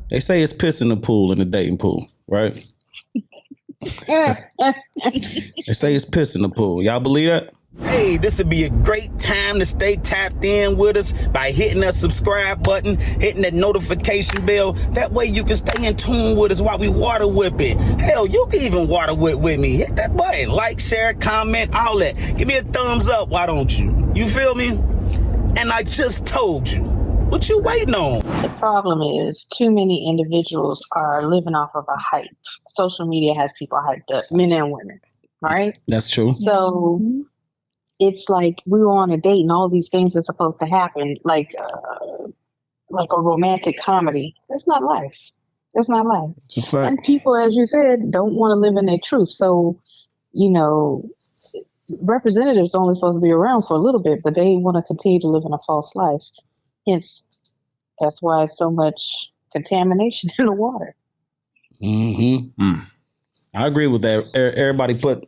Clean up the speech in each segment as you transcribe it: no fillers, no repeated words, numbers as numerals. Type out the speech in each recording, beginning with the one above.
They say it's piss in the pool, in the dating pool, right? They say it's piss in the pool. Y'all believe that? Hey, this would be a great time to stay tapped in with us by hitting that subscribe button, hitting that notification bell. That way you can stay in tune with us while we water whipping. Hell, you can even water whip with me. Hit that button. Like, share, comment, all that. Give me a thumbs up, why don't you? You feel me? And I just told you. What you waiting on? The problem is too many individuals are living off of a hype. Social media has people hyped up, men and women, right? That's true. So it's like we were on a date and all these things are supposed to happen, like a romantic comedy. That's not life. That's not life. It's a fact. And people, as you said, don't want to live in their truth. So, representatives only supposed to be around for a little bit, but they want to continue to live in a false life. Hence, that's why so much contamination in the water. Mm-hmm. I agree with that. Everybody put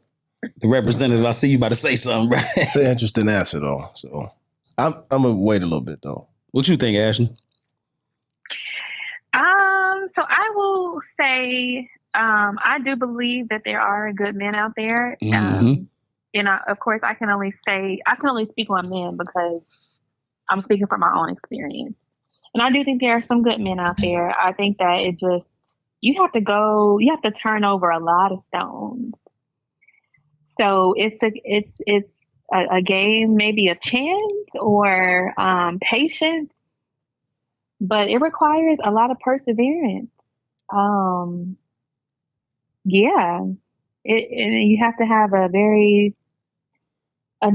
the representative. I see you about to say something, right? It's an interesting answer, though. So I'm gonna wait a little bit, though. What you think, Ashley? So I will say, I do believe that there are good men out there. Of course, I can only speak on men because I'm speaking from my own experience. And I do think there are some good men out there. I think that you have to turn over a lot of stones. So it's a game, maybe a chance or patience, but it requires a lot of perseverance. And you have to have a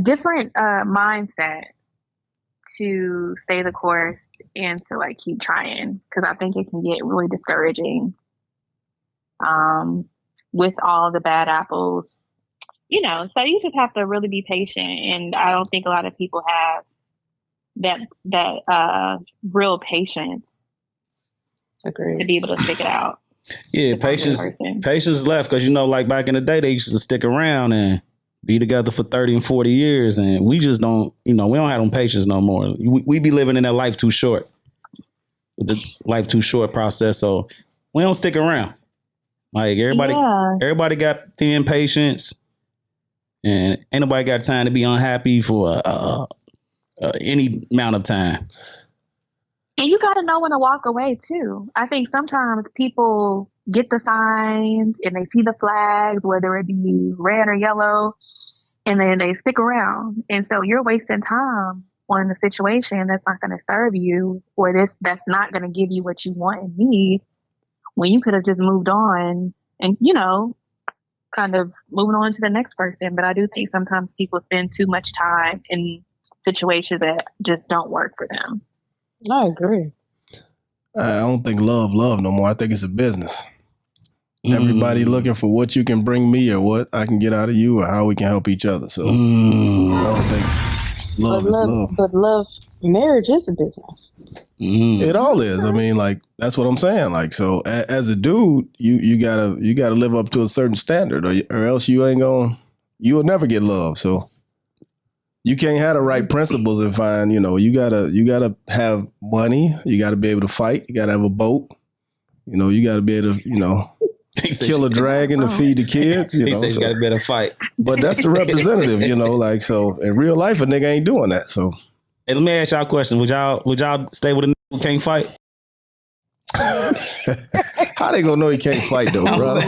different mindset to stay the course and to keep trying, because I think it can get really discouraging with all the bad apples, so you just have to really be patient, and I don't think a lot of people have that real patience to be able to stick it out. Yeah, patience left, because like back in the day they used to stick around and be together for 30 and 40 years, and we just don't, we don't have them patience no more. We be living in that life too short, the life too short process, so we don't stick around. Like everybody got thin patience, and ain't nobody got time to be unhappy for any amount of time. And you got to know when to walk away too. I think sometimes people get the signs and they see the flags, whether it be red or yellow, and then they stick around. And so you're wasting time on a situation that's not going to serve you, or that's not going to give you what you want and need, when you could have just moved on and, kind of moving on to the next person. But I do think sometimes people spend too much time in situations that just don't work for them. I agree. I don't think love no more. I think it's a business. Everybody looking for what you can bring me or what I can get out of you or how we can help each other. So I don't think love is love. But marriage is a business. It all is. I mean, that's what I'm saying. So as a dude, you gotta live up to a certain standard, or else you'll never get love. So you can't have the right principles and find, you gotta have money. You gotta be able to fight. You gotta have a boat. You gotta be able to, kill a dragon to feed the kids. He said you gotta be able to fight. But that's the representative, so in real life, a nigga ain't doing that. So hey, let me ask y'all a question. Would y'all stay with a nigga who can't fight? How they gonna know he can't fight though, bro?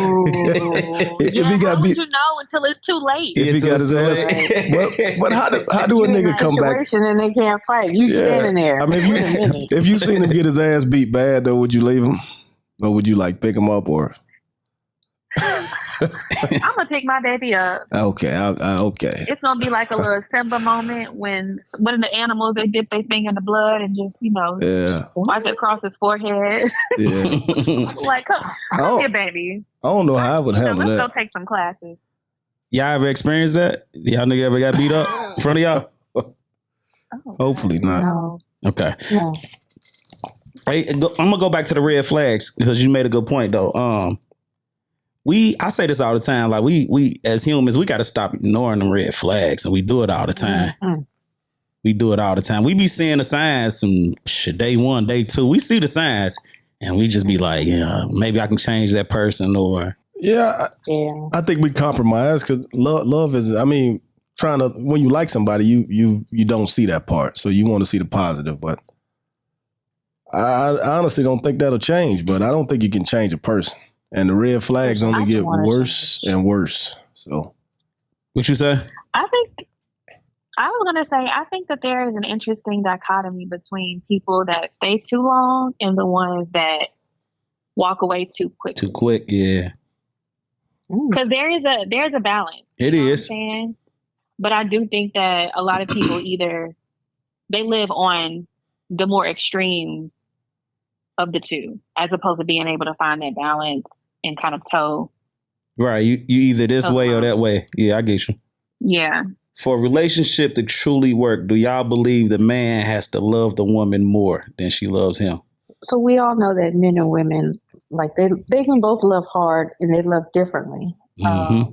If he got beat, you know until it's too late. If he got his ass, but how do a nigga come back? And they can't fight. You standing there. I mean, if you seen him get his ass beat bad though, would you leave him, or would you pick him up, or? I'm gonna pick my baby up. Okay, okay. It's gonna be like a little Simba moment when one of the animals, they dip their finger in the blood and just wipe it across his forehead. Yeah. Come here, baby. I don't know how I would handle that. Let's go take some classes. Y'all ever experienced that? Y'all nigga ever got beat up in front of y'all? Hopefully not. No. Okay. No. Hey, I'm gonna go back to the red flags because you made a good point though. I say this all the time. We as humans, we got to stop ignoring the red flags, and we do it all the time. We do it all the time. We be seeing the signs from day one, day two. We see the signs, and we just be like, yeah, maybe I can change that person, or I think we compromise because love is. I mean, trying to when you like somebody, you don't see that part, so you want to see the positive. But I honestly don't think that'll change. But I don't think you can change a person, and the red flags only get worse and worse. So, what you say? I think that there is an interesting dichotomy between people that stay too long and the ones that walk away too quick. Too quick, yeah. Because there's a balance. It is. But I do think that a lot of people either they live on the more extreme of the two, as opposed to being able to find that balance and kind of toe. Right, you either this way or that way. Yeah, I get you. Yeah. For a relationship to truly work, do y'all believe the man has to love the woman more than she loves him? So we all know that men and women, like they can both love hard and they love differently. Mm-hmm.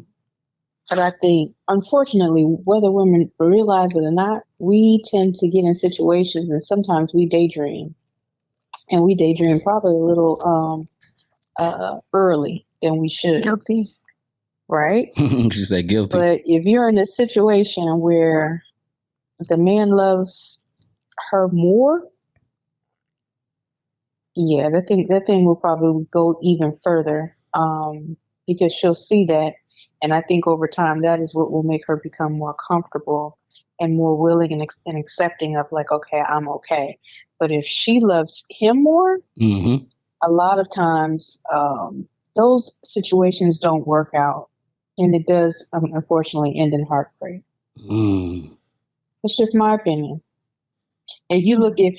But I think, unfortunately, whether women realize it or not, we tend to get in situations and sometimes we daydream. And we daydream probably a little early than we should. Guilty. Right? She said guilty. But if you're in a situation where the man loves her more, yeah, that thing will probably go even further because she'll see that. And I think over time, that is what will make her become more comfortable and more willing and accepting of like, okay, I'm okay. But if she loves him more, a lot of times those situations don't work out. And it does, unfortunately, end in heartbreak. It's just my opinion. If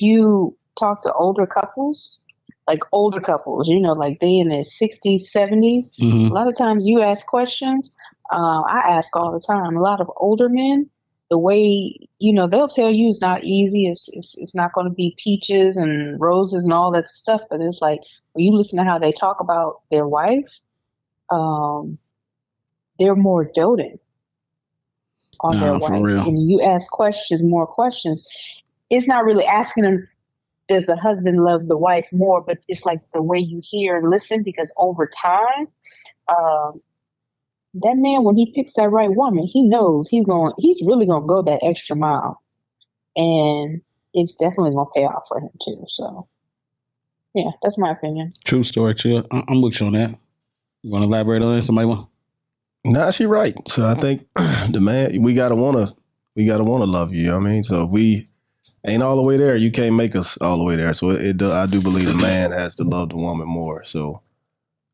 you talk to older couples, like they in their 60s, 70s, a lot of times you ask questions. I ask all the time. A lot of older men, the way, they'll tell you it's not easy. It's not going to be peaches and roses and all that stuff. But it's like, when you listen to how they talk about their wife, they're more doting on their wife. For real. And you ask more questions. It's not really asking them, does the husband love the wife more? But it's like the way you hear and listen, because over time, that man, when he picks that right woman, he knows he's really going to go that extra mile. And it's definitely going to pay off for him too. So, yeah, that's my opinion. True story, too. I'm with you on that. You want to elaborate on that? Somebody want? Nah, she right. So I think the man, we gotta wanna love you. You know what I mean? So if we ain't all the way there, you can't make us all the way there. So I do believe the man has to love the woman more. So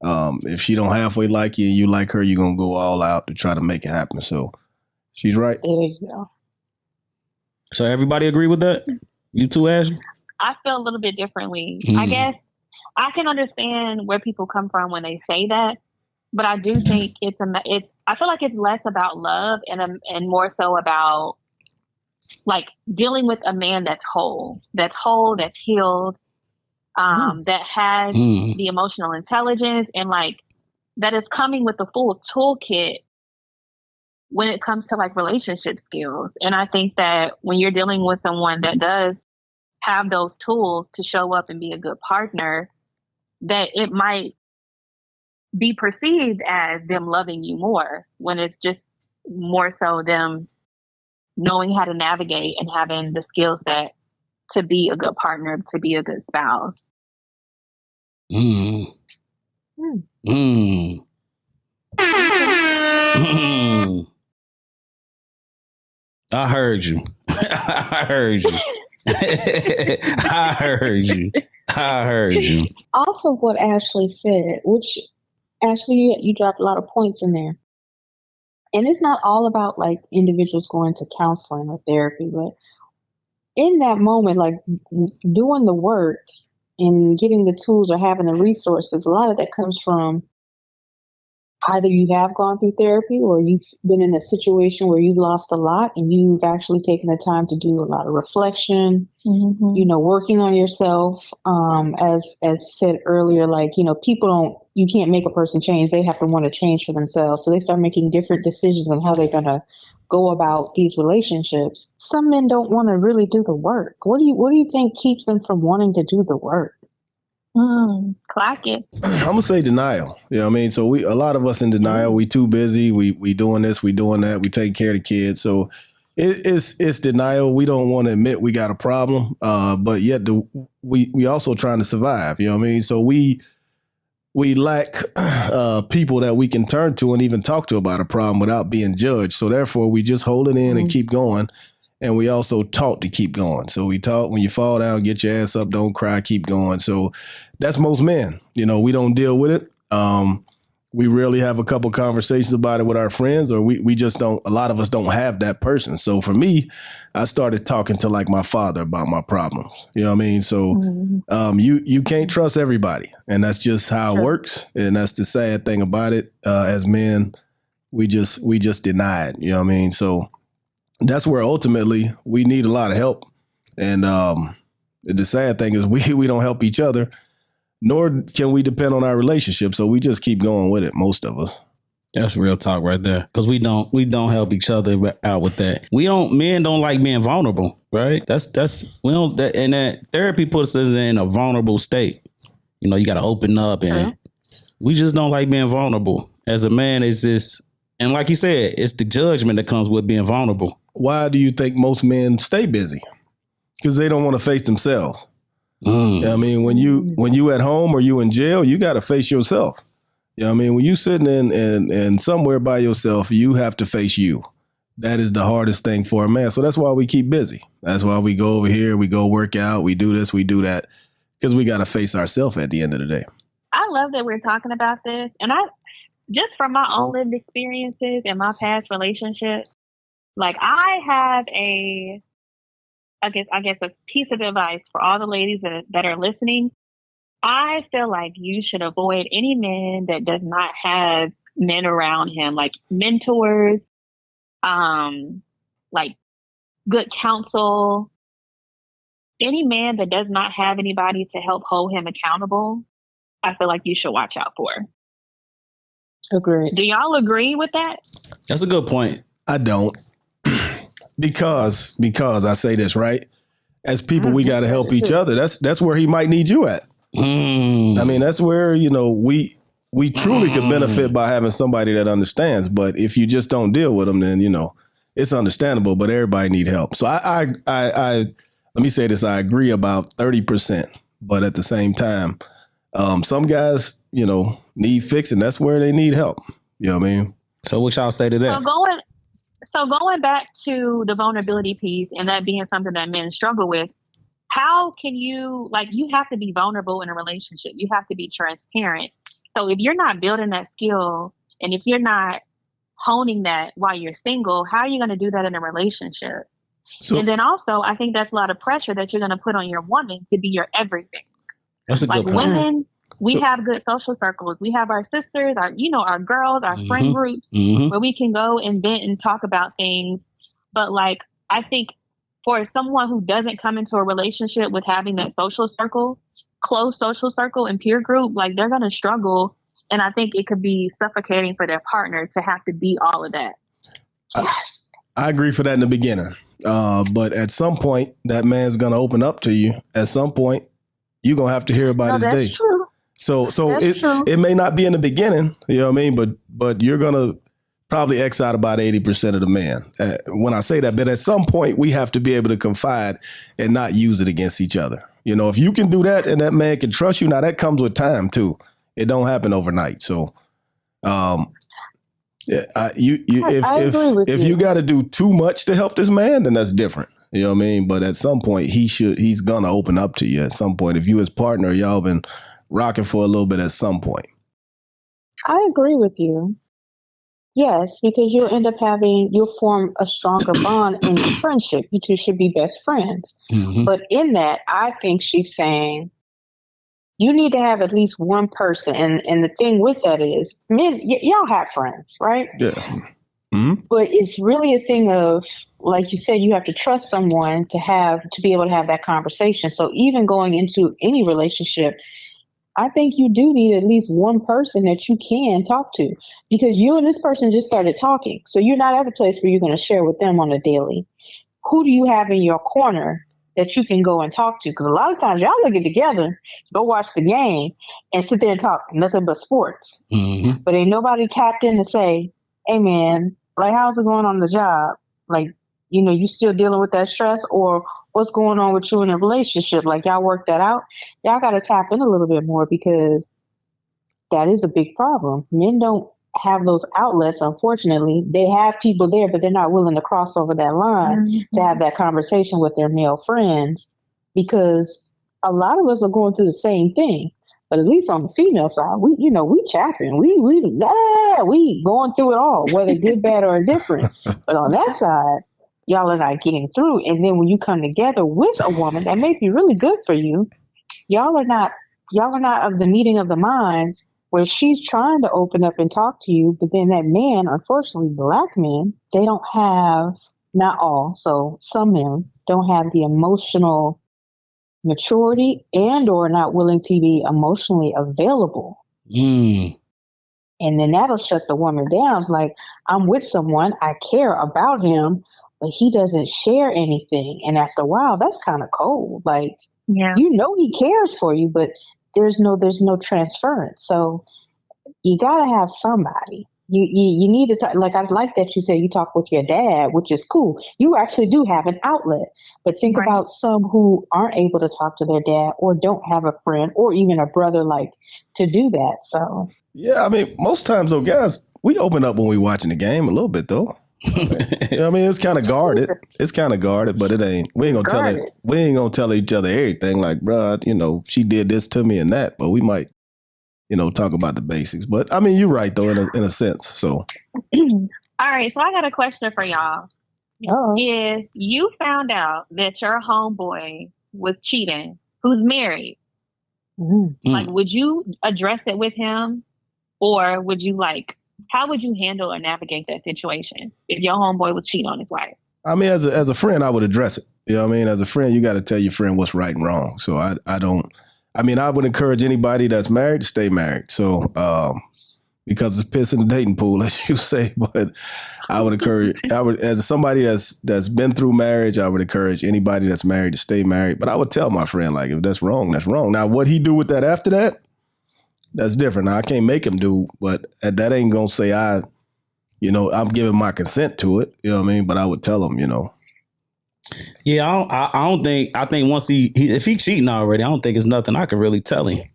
if she don't halfway like you and you like her, you're gonna go all out to try to make it happen. So she's right. There you go. So everybody agree with that? You too, Ashley? I feel a little bit differently. I guess I can understand where people come from when they say that. But I do think I feel like it's less about love and more so about like dealing with a man that's whole, that's healed, that has the emotional intelligence and like that is coming with the full toolkit when it comes to like relationship skills. And I think that when you're dealing with someone that does have those tools to show up and be a good partner, that it might be perceived as them loving you more when it's just more so them knowing how to navigate and having the skill set to be a good partner, to be a good spouse. I heard you. I heard you. I heard you. I heard you. Off of what Ashley said, which Ashley, you dropped a lot of points in there. And it's not all about like individuals going to counseling or therapy, but in that moment, like doing the work and getting the tools or having the resources, a lot of that comes from either you have gone through therapy or you've been in a situation where you've lost a lot and you've actually taken the time to do a lot of reflection, working on yourself. As said earlier, like, you can't make a person change. They have to want to change for themselves. So they start making different decisions on how they're going to go about these relationships. Some men don't want to really do the work. What do you think keeps them from wanting to do the work? Clock it. I'm gonna say denial. You know what I mean? So a lot of us in denial. We too busy. We doing this. We doing that. We taking care of the kids. So it's denial. We don't want to admit we got a problem. But yet we also trying to survive. You know what I mean? So we lack people that we can turn to and even talk to about a problem without being judged. So therefore, we just hold it in and keep going. And we also taught to keep going. So we taught when you fall down, get your ass up, don't cry, keep going. So that's most men. You know, we don't deal with it. We rarely have a couple conversations about it with our friends, or we just don't. A lot of us don't have that person. So for me, I started talking to like my father about my problems. You know what I mean? So you can't trust everybody, and that's just how it works. And that's the sad thing about it. As men, we just deny it. You know what I mean? So that's where ultimately we need a lot of help. And the sad thing is we don't help each other, nor can we depend on our relationship. So we just keep going with it, most of us. That's real talk right there. Because we don't help each other out with that. Men don't like being vulnerable, right? And that therapy puts us in a vulnerable state. You know, you got to open up, and we just don't like being vulnerable. As a man, it's just, and like you said, it's the judgment that comes with being vulnerable. Why do you think most men stay busy? Because they don't want to face themselves. I mean, when you at home or you in jail, you got to face yourself. You know what I mean? When you sitting in somewhere by yourself, you have to face you. That is the hardest thing for a man. So that's why we keep busy. That's why we go over here, we go work out, we do this, we do that, because we got to face ourselves at the end of the day. I love that we're talking about this. And just from my own lived experiences and my past relationships, like I have I guess a piece of advice for all the ladies that are listening. I feel like you should avoid any man that does not have men around him, like mentors, like good counsel. Any man that does not have anybody to help hold him accountable, I feel like you should watch out for. Agreed. Do y'all agree with that? That's a good point. I don't. Because I say this, right? As people, we got to help each other. That's where he might need you at. I mean, that's where, you know, we truly could benefit by having somebody that understands. But if you just don't deal with them, then, you know, it's understandable, but everybody need help. So I let me say this. I agree about 30%, but at the same time, some guys, you know, need fixing. That's where they need help. You know what I mean? So what y'all say to that? So going back to the vulnerability piece and that being something that men struggle with, how can you have to be vulnerable in a relationship. You have to be transparent. So if you're not building that skill and if you're not honing that while you're single, how are you going to do that in a relationship? And then also, I think that's a lot of pressure that you're going to put on your woman to be your everything. That's a good point. Women, we have good social circles. We have our sisters, our girls, our friend groups where we can go and vent and talk about things. But I think for someone who doesn't come into a relationship with having that social circle, close social circle and peer group, they're going to struggle. And I think it could be suffocating for their partner to have to be all of that. Yes. I agree for that in the beginning. But at some point, that man's going to open up to you. At some point, you're going to have to hear about his day. True. So it may not be in the beginning, you know what I mean? But you're going to probably X out about 80% of the man. When I say that, but at some point we have to be able to confide and not use it against each other. You know, if you can do that and that man can trust you, now that comes with time too. It don't happen overnight. So, if you got to do too much to help this man, then that's different. You know what I mean? But at some point he's going to open up to you at some point. If you his partner, y'all been rocking for a little bit at some point. I agree with you. Yes, because you'll form a stronger bond in friendship. You two should be best friends. Mm-hmm. But in that, I think she's saying you need to have at least one person. And the thing with that is, men, y'all have friends, right? Yeah. Mm-hmm. But it's really a thing of, like you said, you have to trust someone to be able to have that conversation. So even going into any relationship, I think you do need at least one person that you can talk to, because you and this person just started talking. So you're not at a place where you're going to share with them on a daily. Who do you have in your corner that you can go and talk to. Because a lot of times y'all look it together, go watch the game, and sit there and talk nothing but sports. Mm-hmm. But ain't nobody tapped in to say, hey, man, like, how's it going on the job? Like, you still dealing with that stress, or what's going on with you in a relationship? Like, y'all work that out. Y'all got to tap in a little bit more, because that is a big problem. Men don't have those outlets, unfortunately. They have people there, but they're not willing to cross over that line to have that conversation with their male friends, because a lot of us are going through the same thing. But at least on the female side, we chapping. We going through it all, whether good, bad, or indifferent. But on that side, y'all are not getting through. And then when you come together with a woman that may be really good for you, y'all are not of the meeting of the minds, where she's trying to open up and talk to you, but then that man, unfortunately, black men, they don't have, not all, so some men don't have the emotional maturity and or not willing to be emotionally available. And then that'll shut the woman down. It's like, I'm with someone, I care about him, but he doesn't share anything. And after a while, that's kind of cold. Like, he cares for you, but there's no transference. So you gotta have somebody. You need to talk. Like, I like that you said you talk with your dad, which is cool. You actually do have an outlet. But think about some who aren't able to talk to their dad, or don't have a friend or even a brother to do that. So yeah, I mean, most times though, guys, we open up when we watching the game a little bit though. I mean, it's kind of guarded. It's kind of guarded, but it ain't. We ain't gonna tell each other everything. Like, bruh, she did this to me and that. But we might, talk about the basics. But I mean, you're right though, in a sense. So, all right. So I got a question for y'all. If you found out that your homeboy was cheating, who's married, like, would you address it with him, or would you how would you handle or navigate that situation if your homeboy was cheating on his wife? I mean, as a friend, I would address it. You know what I mean? As a friend, you got to tell your friend what's right and wrong. So I would encourage anybody that's married to stay married. So, because it's piss in the dating pool, as you say, but as somebody that's been through marriage, I would encourage anybody that's married to stay married. But I would tell my friend, like, if that's wrong, that's wrong. Now, what he do with that after that, that's different. Now, I can't make him do, but that ain't gonna say I'm giving my consent to it. You know what I mean? But I would tell him, Yeah, I think once if he cheating already, I don't think it's nothing I can really tell him.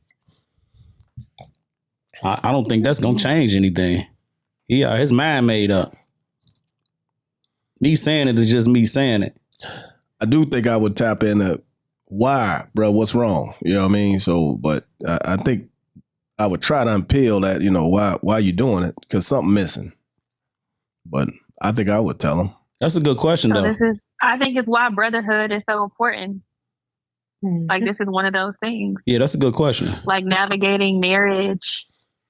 I don't think that's gonna change anything. His mind made up. Me saying it is just me saying it. I do think I would tap into why, bro, what's wrong? You know what I mean? So, but I think I would try to unpeel that, why you doing it? Because something missing. But I think I would tell him. That's a good question, though. I think it's why brotherhood is so important. Like, this is one of those things. Yeah, that's a good question. Like navigating marriage,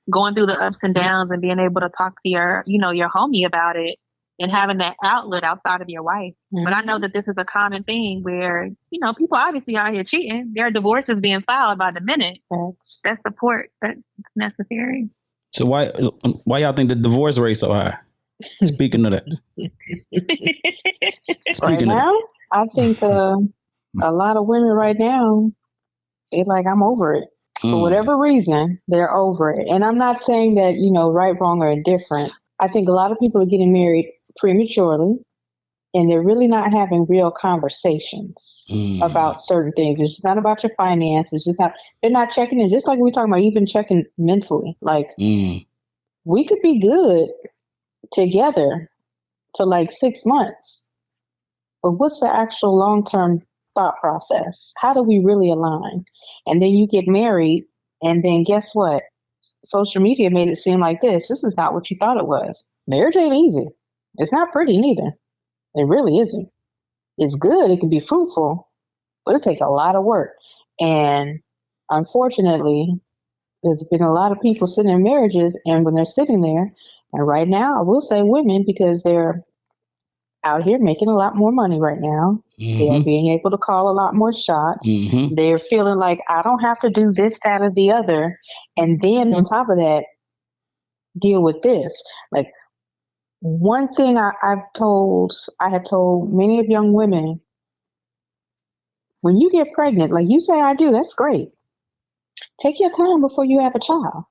going through the ups and downs, and being able to talk to your homie about it, and having that outlet outside of your wife. But I know that this is a common thing where, people obviously out here cheating. There are divorces being filed by the minute. That's support that's necessary. So why y'all think the divorce rate so high? Speaking of that. I think a lot of women right now, they're like, I'm over it. For whatever reason, they're over it. And I'm not saying that, right, wrong, or indifferent. I think a lot of people are getting married prematurely, and they're really not having real conversations about certain things. It's just not about your finances. They're not checking in, just like we're talking about, even checking mentally. Like, we could be good together for 6 months, but what's the actual long-term thought process? How do we really align? And then you get married, and then guess what? Social media made it seem like this is not what you thought it was. Marriage ain't easy. It's not pretty neither. It really isn't. It's good. It can be fruitful, but it takes a lot of work. And unfortunately, there's been a lot of people sitting in marriages, and when they're sitting there, and right now, I will say women, because they're out here making a lot more money right now. They're being able to call a lot more shots. They're feeling like, I don't have to do this, that, or the other. And then on top of that, deal with this. Like, one thing I have told many of young women when you get pregnant, like you say I do, that's great. Take your time before you have a child.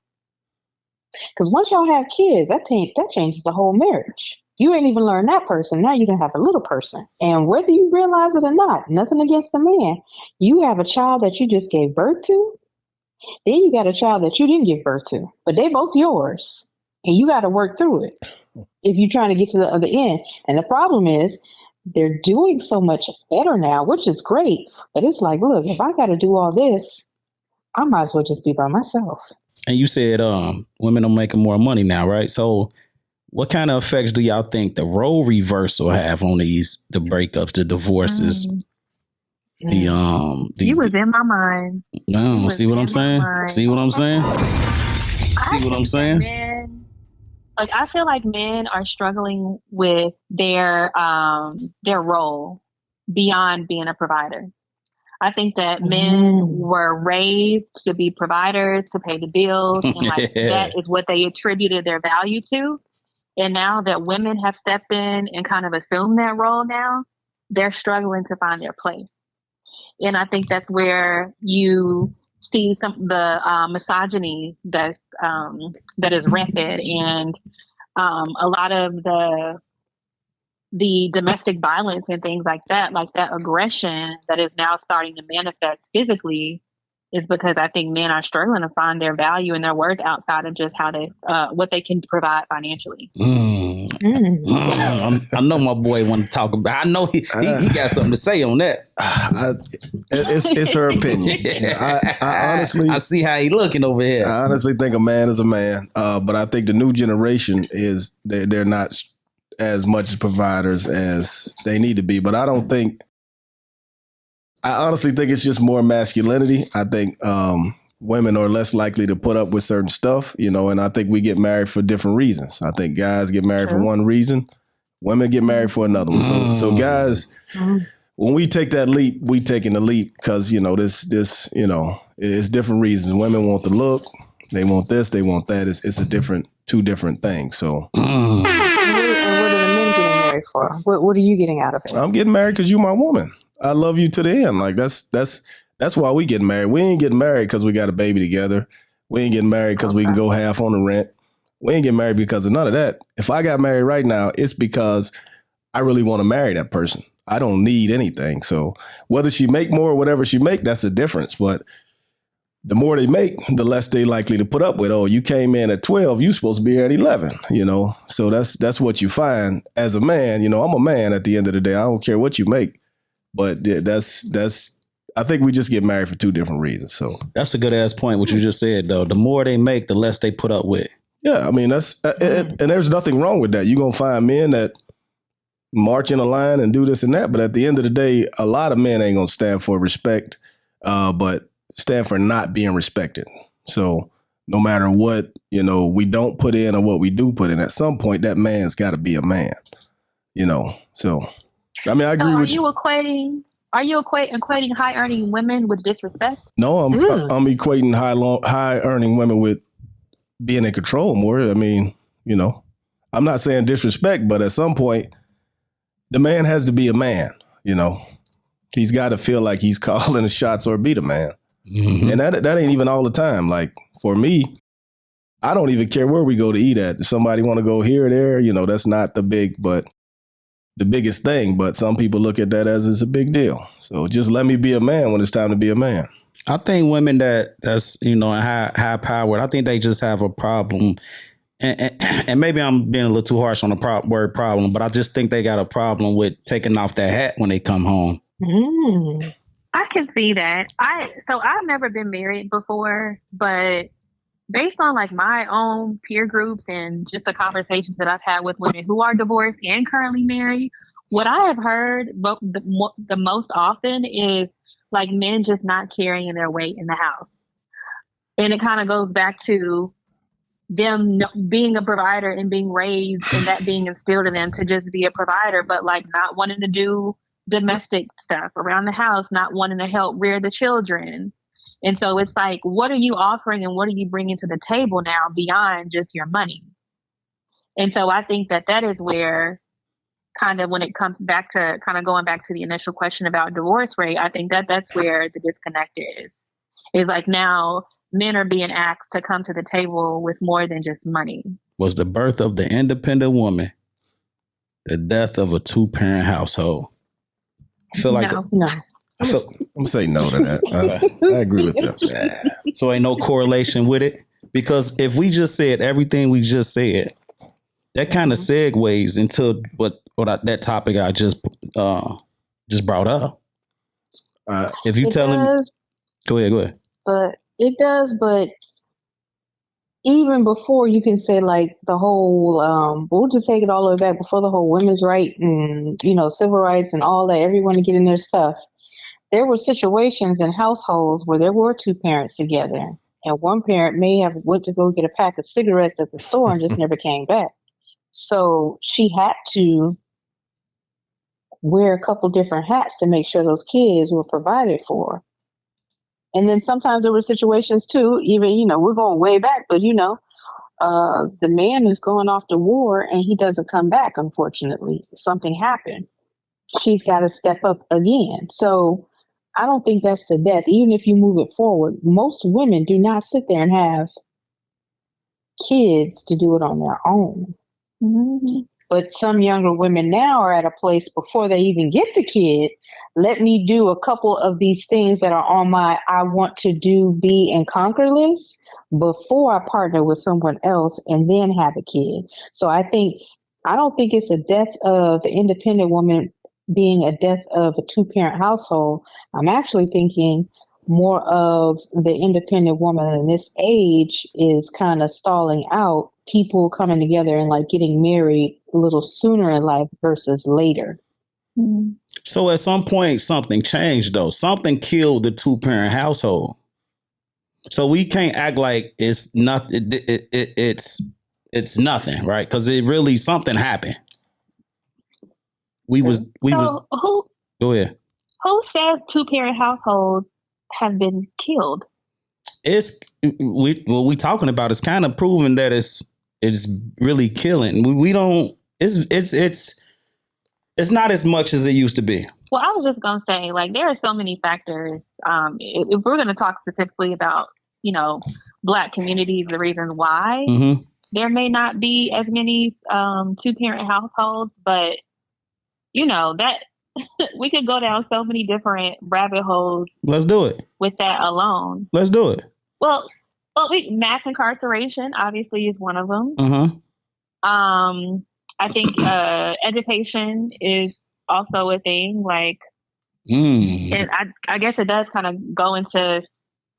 Because once y'all have kids, that changes the whole marriage. You ain't even learned that person. Now you're going to have a little person. And whether you realize it or not, nothing against the man, you have a child that you just gave birth to. Then you got a child that you didn't give birth to. But they both yours. And you got to work through it if you're trying to get to the other end. And the problem is they're doing so much better now, which is great. But it's like, look, if I got to do all this, I might as well just be by myself. And you said women are making more money now, right? So what kind of effects do y'all think the role reversal have on the breakups, the divorces? You was in my mind. No, see what I'm saying? See what I'm saying? See what I'm saying? Men, like I feel like men are struggling with their role beyond being a provider. I think that men were raised to be providers, to pay the bills, and like that is what they attributed their value to. And now that women have stepped in and kind of assumed that role now, they're struggling to find their place. And I think that's where you see the misogyny that is rampant, and a lot of the domestic violence and things like that aggression that is now starting to manifest physically is because I think men are struggling to find their value and their worth outside of just how they what they can provide financially. I know my boy want to talk about. I know he got something to say on that. It's her opinion. I honestly, I see how he looking over here. I honestly think a man is a man, but I think the new generation is they're not as much as providers as they need to be. But I honestly think it's just more masculinity. I think women are less likely to put up with certain stuff, and I think we get married for different reasons. I think guys get married for one reason, women get married for another one. So guys, when we take that leap, we taking the leap because, this it's different reasons. Women want the look, they want this, they want that. It's two different things. So what are the men getting married for? What are you getting out of it? I'm getting married because you're my woman. I love you to the end. Like that's why we get married. We ain't getting married because we got a baby together. We ain't getting married because we can go half on the rent. We ain't getting married because of none of that. If I got married right now, it's because I really want to marry that person. I don't need anything. So whether she make more or whatever she make, that's a difference. But the more they make, the less they likely to put up with. Oh, you came in at 12, you supposed to be here at 11, So that's what you find as a man. I'm a man at the end of the day. I don't care what you make. But I think we just get married for two different reasons. So that's a good ass point. What you just said, though, the more they make, the less they put up with. Yeah, I mean and there's nothing wrong with that. You're gonna find men that march in a line and do this and that. But at the end of the day, a lot of men ain't gonna stand for respect, but stand for not being respected. So no matter what we don't put in or what we do put in, at some point that man's got to be a man. So. I mean, I agree with you. Are you equating high earning women with disrespect? No, I'm equating high earning women with being in control more. I mean, I'm not saying disrespect, but at some point, the man has to be a man. He's got to feel like he's calling the shots or be the man, and that ain't even all the time. Like for me, I don't even care where we go to eat at. If somebody want to go here or there, that's not the biggest thing, but some people look at that as it's a big deal. So just let me be a man when it's time to be a man. I think women that's high powered, I think they just have a problem, and maybe I'm being a little too harsh on the word problem, but I just think they got a problem with taking off that hat when they come home. I can see that. So I've never been married before, but based on like my own peer groups and just the conversations that I've had with women who are divorced and currently married, what I have heard the most often is like men just not carrying their weight in the house. And it kind of goes back to them being a provider and being raised and that being instilled in them to just be a provider, but like not wanting to do domestic stuff around the house, not wanting to help rear the children. And so it's like, what are you offering and what are you bringing to the table now beyond just your money? And so I think that is where kind of when it comes back to kind of going back to the initial question about divorce rate, I think that's where the disconnect is. It's like now men are being asked to come to the table with more than just money. Was the birth of the independent woman the death of a 2-parent household? I feel like No. I'm gonna say no to that. I agree with them. So ain't no correlation with it, because if we just said everything we just said, that kind of segues into that topic I just brought up. If you tell him, go ahead. But it does, but even before you can say like the whole, we'll just take it all the way back before the whole women's right and, civil rights and all that, everyone to get in their stuff. There were situations in households where there were 2 parents together, and one parent may have went to go get a pack of cigarettes at the store and just never came back. So she had to wear a couple different hats to make sure those kids were provided for. And then sometimes there were situations too, even, we're going way back, but the man is going off to war and he doesn't come back, unfortunately. Something happened. She's got to step up again. So I don't think that's the death. Even if you move it forward, most women do not sit there and have kids to do it on their own. Mm-hmm. But some younger women now are at a place before they even get the kid. Let me do a couple of these things that are on my I want to do, be, and conquer list before I partner with someone else and then have a kid. So I don't think it's a death of the independent woman being a death of a 2-parent household. I'm actually thinking more of the independent woman in this age is kind of stalling out, people coming together and like getting married a little sooner in life versus later. Mm-hmm. So at some point, something changed though. Something killed the 2-parent household. So we can't act like it's not. It's nothing, right? Because it really something happened. Go ahead. Who says 2-parent households have been killed? We talking about it's kind of proven that it's really killing. We don't. It's not as much as it used to be. Well, I was just gonna say, like, there are so many factors. If we're gonna talk specifically about, Black communities, the reasons why there may not be as many 2-parent households, but that we could go down so many different rabbit holes. Let's do it. With that alone. Let's do it. Well, mass incarceration obviously is one of them. I think education is also a thing. Like, and I guess it does kind of go into,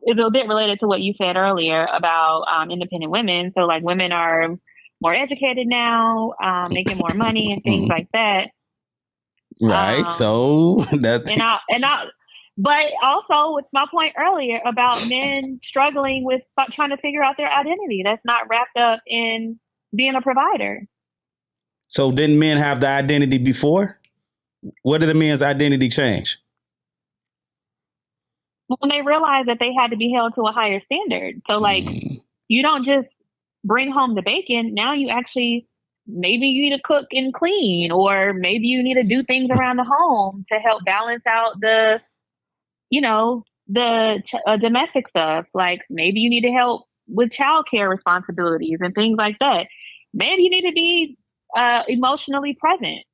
it's a bit related to what you said earlier about independent women. So like women are more educated now, making more money and things like that. Right. So that's but also with my point earlier about men struggling with trying to figure out their identity. That's not wrapped up in being a provider. So didn't men have the identity before? What did the men's identity change? When they realized that they had to be held to a higher standard. So like, you don't just bring home the bacon. Now you actually, maybe you need to cook and clean, or maybe you need to do things around the home to help balance out the domestic stuff. Like maybe you need to help with childcare responsibilities and things like that. Maybe you need to be emotionally present.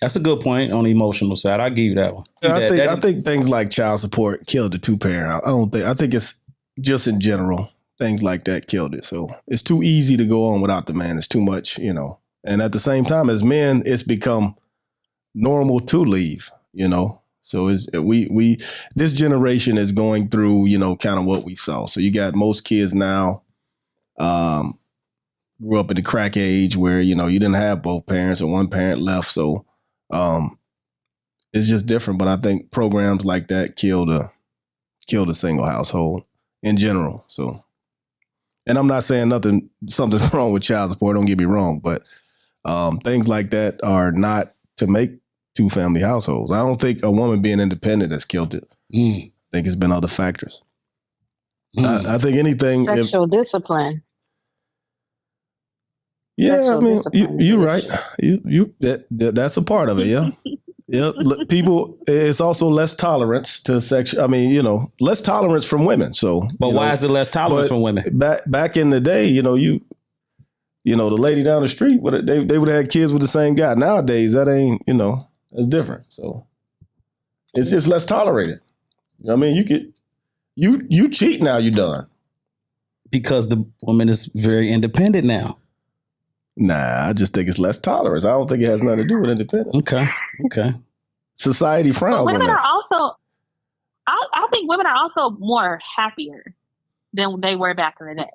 That's a good point on the emotional side. I'll give you that one. I think things like child support killed the 2-parent. I think it's just in general. Things like that killed it. So it's too easy to go on without the man. It's too much, And at the same time, as men, it's become normal to leave, So this generation is going through, kind of what we saw. So you got most kids now grew up in the crack age where, you didn't have both parents and one parent left. So it's just different. But I think programs like that killed a single household in general. So. And I'm not saying something's wrong with child support. Don't get me wrong, but things like that are not to make 2-family households. I don't think a woman being independent has killed it. I think it's been other factors. I think anything sexual discipline. Yeah, I mean, you're right. That's a part of it. Yeah. Yeah, people. It's also less tolerance to sex. I mean, less tolerance from women. So, but why is it less tolerance from women? Back in the day, the lady down the street, they would have had kids with the same guy. Nowadays, that ain't, it's different. So, it's less tolerated. I mean, you cheat now, you done. Because the woman is very independent now. Nah, I just think it's less tolerance. I don't think it has nothing to do with independence. Okay. Society frowns on that. I think women are also more happier than they were back in the day.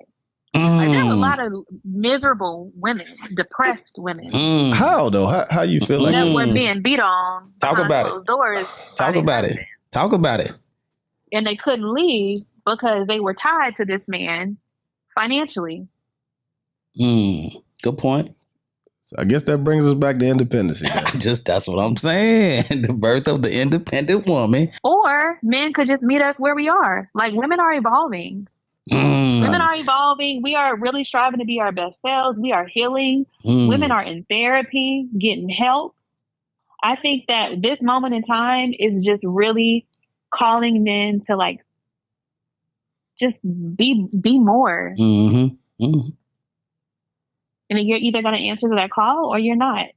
Like, there's a lot of miserable women, depressed women. How though? How you feel like that were being beat on? Talk about it. Doors. Talk about it. Talk about it. And they couldn't leave because they were tied to this man financially. Good point. So I guess that brings us back to independence again. That's what I'm saying. The birth of the independent woman. Or men could just meet us where we are. Like, women are evolving. Women are evolving. We are really striving to be our best selves. We are healing. Women are in therapy, getting help. I think that this moment in time is just really calling men to, like, just be more. And you're either going to answer to that call or you're not.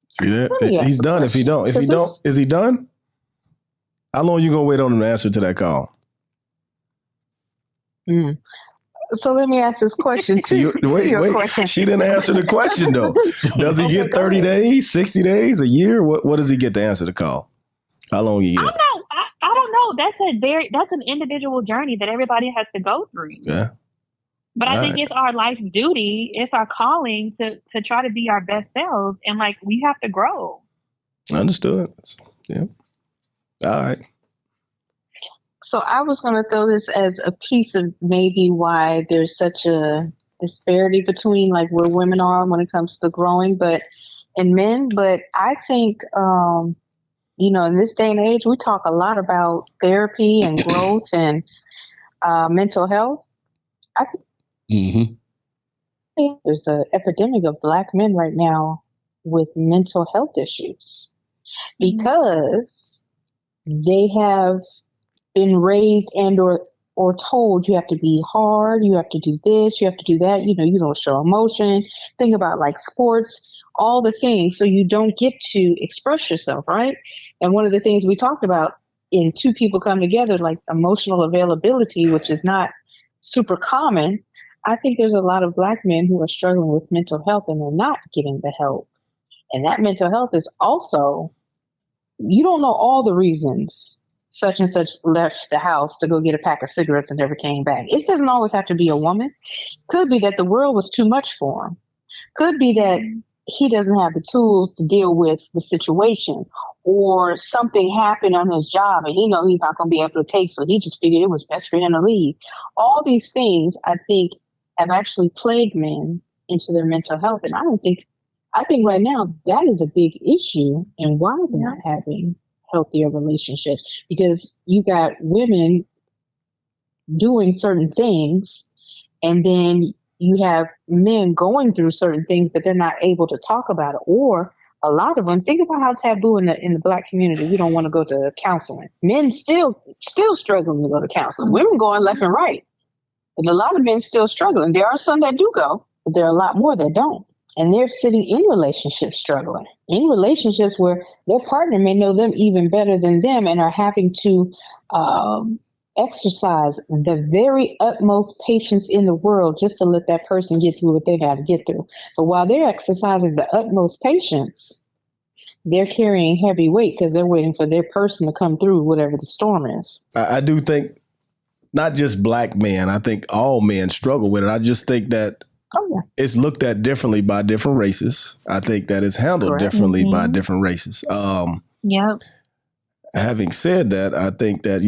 See that? He's done. If he don't, is he done? How long you going to wait on him to answer to that call? So let me ask this question too. Wait. She didn't answer the question though. Does he get 30 days, 60 days, a year? What does he get to answer the call? How long he get? I don't know. That's an individual journey that everybody has to go through. Yeah. But I think it's our life duty, it's our calling to try to be our best selves, and, like, we have to grow. Understood. Yeah. All right. So I was going to throw this as a piece of maybe why there's such a disparity between, like, where women are when it comes to growing, and men. But I think, in this day and age, we talk a lot about therapy and growth and mental health. I think there's an epidemic of Black men right now with mental health issues because they have been raised and or told you have to be hard, you have to do this, you have to do that, you don't show emotion. Think about, like, sports, all the things, so you don't get to express yourself, right? And one of the things we talked about in two people come together, like emotional availability, which is not super common. I think there's a lot of Black men who are struggling with mental health and they're not getting the help. And that mental health is also, you don't know all the reasons such and such left the house to go get a pack of cigarettes and never came back. It doesn't always have to be a woman. Could be that the world was too much for him. Could be that he doesn't have the tools to deal with the situation, or something happened on his job and he's not going to be able to take, so he just figured it was best for him to leave. All these things, I think, have actually plagued men into their mental health. And I think right now that is a big issue and why they're not having healthier relationships, because you got women doing certain things and then you have men going through certain things, but they're not able to talk about it. Or a lot of them, think about how taboo in the Black community, we don't want to go to counseling. Men still struggling to go to counseling. Women going left and right. And a lot of men still struggling. There are some that do go, but there are a lot more that don't. And they're sitting in relationships struggling, in relationships where their partner may know them even better than them and are having to exercise the very utmost patience in the world just to let that person get through what they got to get through. But while they're exercising the utmost patience, they're carrying heavy weight because they're waiting for their person to come through whatever the storm is. I do think not just Black men, I think all men struggle with it. I just think that it's looked at differently by different races. I think that it's handled differently by different races. Having said that, I think that,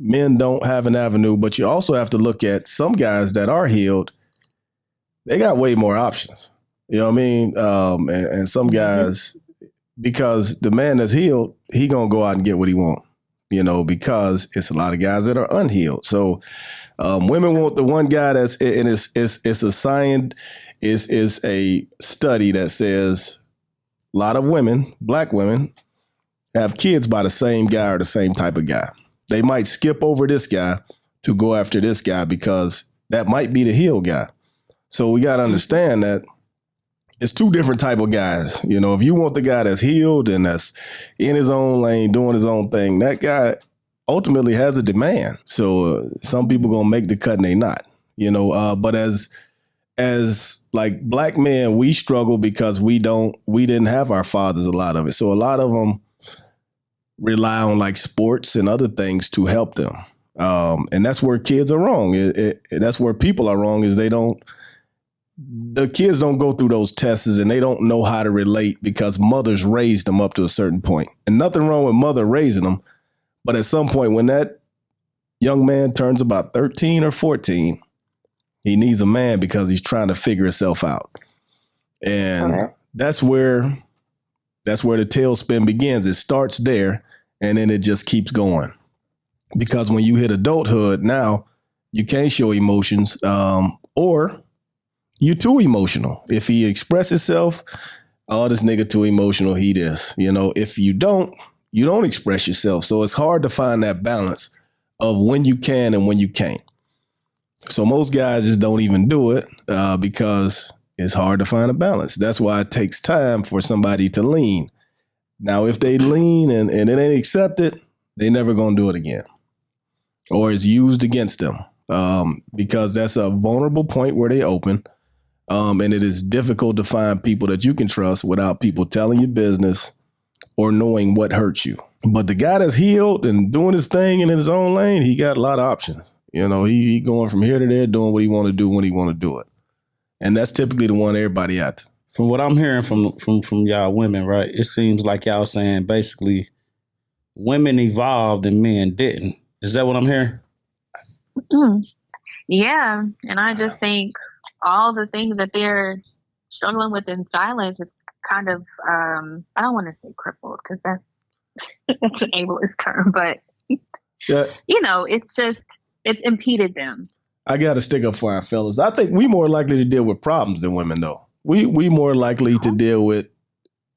men don't have an avenue, but you also have to look at some guys that are healed. They got way more options. You know what I mean? And some guys, because the man that's healed, he going to go out and get what he want. because it's a lot of guys that are unhealed. So women want the one guy that's, and it's a science, is a study that says a lot of women, black women, have kids by the same guy or the same type of guy. They might skip over this guy to go after this guy because that might be the healed guy. So we got to understand that it's two different type of guys. If you want the guy that's healed and that's in his own lane, doing his own thing, that guy ultimately has a demand. So some people going to make the cut and they not, but as like black men, we struggle because we didn't have our fathers, a lot of it. So a lot of them rely on like sports and other things to help them. And that's where kids are wrong. That's where people are wrong, is the kids don't go through those tests and they don't know how to relate because mothers raised them up to a certain point. And nothing wrong with mother raising them. But at some point when that young man turns about 13 or 14, he needs a man because he's trying to figure himself out. And that's where the tailspin begins. It starts there and then it just keeps going. Because when you hit adulthood now, you can't show emotions, or you too emotional. If he expresses himself, oh, this nigga too emotional, he this. If you don't express yourself. So it's hard to find that balance of when you can and when you can't. So most guys just don't even do it because it's hard to find a balance. That's why it takes time for somebody to lean. Now, if they lean and it ain't accepted, they never gonna do it again. Or it's used against them because that's a vulnerable point where they open. And it is difficult to find people that you can trust without people telling you business or knowing what hurts you. But the guy that's healed and doing his thing in his own lane, he got a lot of options. He going from here to there, doing what he want to do when he want to do it. And that's typically the one everybody after. From what I'm hearing from y'all women, right, it seems like y'all saying basically women evolved and men didn't. Is that what I'm hearing? Yeah. And I just think all the things that they're struggling with in silence is kind of, I don't want to say crippled because that's an ableist term, but, it's impeded them. I got to stick up for our fellas. I think we more likely to deal with problems than women, though. We more likely to deal with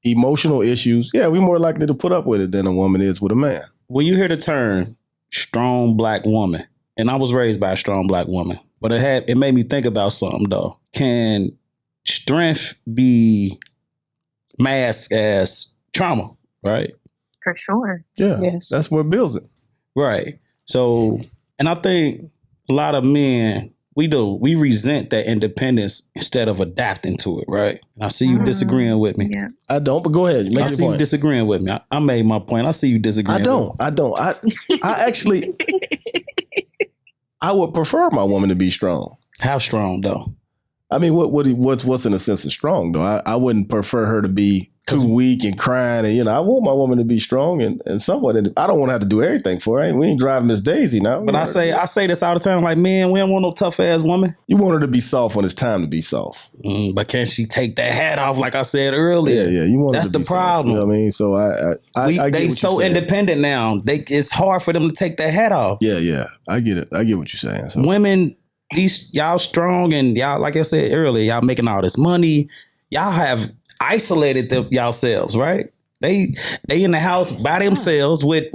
emotional issues. Yeah, we more likely to put up with it than a woman is with a man. When you hear the term strong black woman, and I was raised by a strong black woman, but it made me think about something, though. Can strength be masked as trauma, right? For sure. Yeah, yes. That's what builds it. Right. So, and I think a lot of men, we resent that independence instead of adapting to it, right? I see you disagreeing with me. Yeah. I don't, but go ahead. I see you disagreeing with me. I made my point. I see you disagreeing. I don't. I actually, I would prefer my woman to be strong. How strong, though? I mean, what's in a sense of strong, though? I wouldn't prefer her to be too weak and crying. And, I want my woman to be strong and somewhat. I don't want to have to do everything for her. We ain't driving this Daisy now. But I say this all the time, like, man, we don't want no tough ass woman. You want her to be soft when it's time to be soft. But can she take that hat off, like I said earlier? Yeah. You want that's her to the problem. Soft, you know what I mean? So I get they so independent now. It's hard for them to take that hat off. Yeah. I get it. I get what you're saying. So. Women, y'all strong and y'all, like I said earlier, y'all making all this money. Y'all have isolated yourselves, right? They in the house by themselves with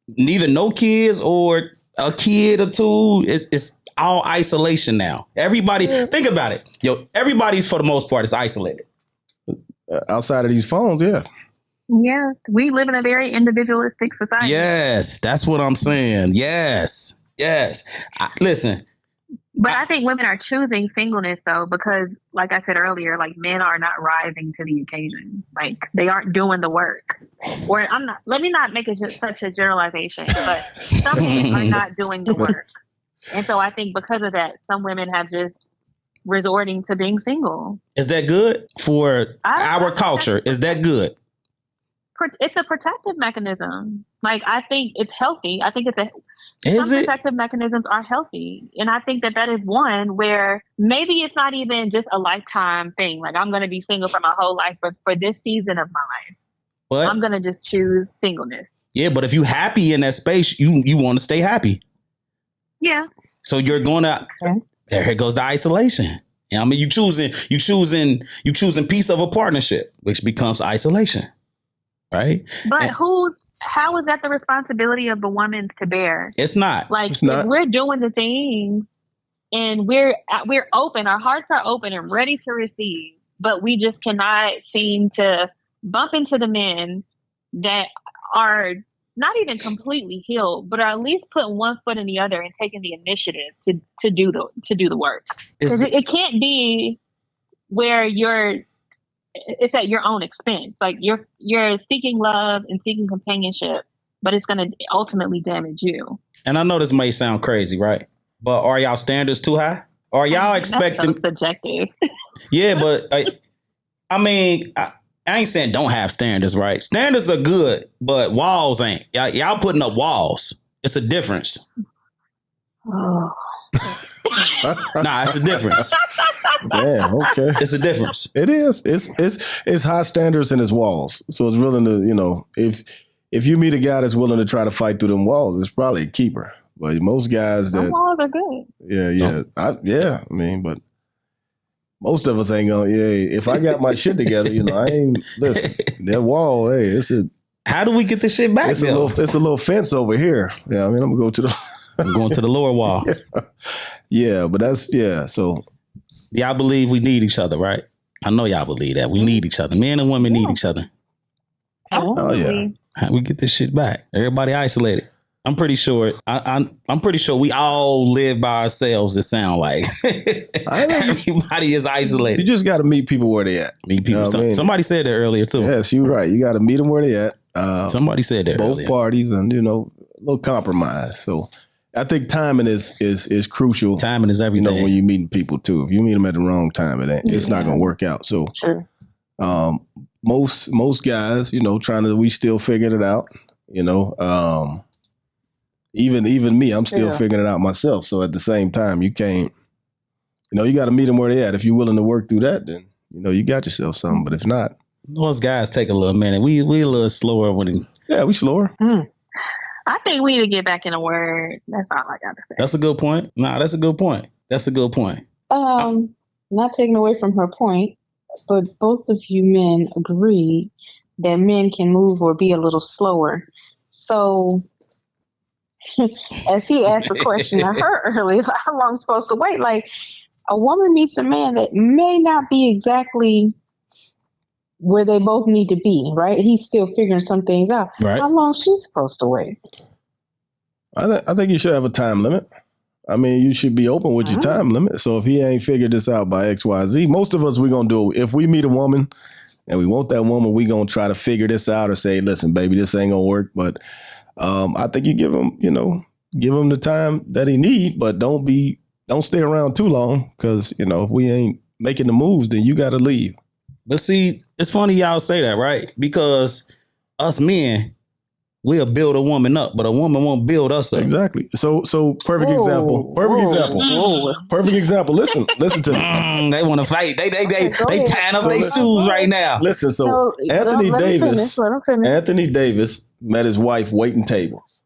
neither no kids or a kid or two. It's all isolation now. Everybody, think about it. Everybody's for the most part is isolated. Outside of these phones, yeah. Yeah, we live in a very individualistic society. Yes, that's what I'm saying. Yes. Listen. But I think women are choosing singleness, though, because, like I said earlier, like men are not rising to the occasion. Like they aren't doing the work. Or let me not make it just such a generalization, but some men are not doing the work. And so I think because of that, some women have just resorting to being single. Is that good for our culture? Is that good? It's a protective mechanism. Like, I think it's healthy. I think some protective mechanisms are healthy. And I think that is one where maybe it's not even just a lifetime thing. Like, I'm going to be single for my whole life, but for this season of my life, I'm going to just choose singleness. Yeah, but if you happy in that space, you want to stay happy. Yeah. So you're going to, there goes the isolation. Yeah, I mean, you choosing piece of a partnership, which becomes isolation, right? But how is that the responsibility of the woman to bear? It's not. Like, it's not. if we're doing the things and we're open, our hearts are open and ready to receive, but we just cannot seem to bump into the men that are not even completely healed, but are at least putting one foot in the other and taking the initiative to do the work. Because it can't be where it's at your own expense. Like you're seeking love and seeking companionship, but it's going to ultimately damage you. And I know this may sound crazy, right? But are y'all standards too high? Are y'all expecting? That's so subjective. Yeah, but I mean, I ain't saying don't have standards, right? Standards are good, but walls ain't. Y'all putting up walls. It's a difference. Oh. Nah, it's a difference. Yeah, okay. It's a difference. It is. It's high standards and it's walls. So it's willing to, if you meet a guy that's willing to try to fight through them walls, it's probably a keeper. But most guys that walls are good. Yeah. I mean, but most of us ain't gonna. Yeah, if I got my shit together, I ain't. Listen, that wall. Hey, it's a. How do we get this shit back? It's a little fence over here. Yeah, I mean, I'm gonna go to the. I'm going to the lower wall. Yeah, but so. Y'all believe we need each other, right? I know y'all believe that. We need each other. Men and women need each other. Oh yeah. How we get this shit back? Everybody isolated. I'm pretty sure. I'm pretty sure we all live by ourselves. It sound like everybody is isolated. You just got to meet people where they at. Meet people. Somebody said that earlier too. Yes, you're right. You got to meet them where they at. Somebody said that. Both earlier. parties, and a little compromise. So I think timing is crucial. Timing is everything. When you meeting people too. If you meet them at the wrong time, it's not gonna work out. So, sure. Most guys, we still figuring it out. Even me, I'm still figuring it out myself. So at the same time, you can't. You got to meet them where they at. If you're willing to work through that, then you got yourself something. But if not, those guys take a little minute. We a little slower when. Yeah, we slower. I think we need to get back in a word. That's all I got to say. That's a good point. Nah, that's a good point. Not taking away from her point, but both of you men agree that men can move or be a little slower. So, as he asked the question I heard earlier, how long am I supposed to wait? Like, a woman meets a man that may not be exactly where they both need to be, right? He's still figuring some things out. Right. How long is she supposed to wait? I think you should have a time limit. I mean, you should be open with your time limit. So if he ain't figured this out by X, Y, Z, most of us, we're going to do it. If we meet a woman and we want that woman, we going to try to figure this out or say, listen, baby, this ain't going to work. But I think you give him the time that he need, but don't stay around too long because, if we ain't making the moves, then you got to leave. But see, it's funny y'all say that, right? Because us men, we'll build a woman up, but a woman won't build us up. Exactly. So perfect example. Perfect example. Listen to me. They want to fight. They tying up their shoes right now. Listen, so Anthony Davis met his wife waiting tables.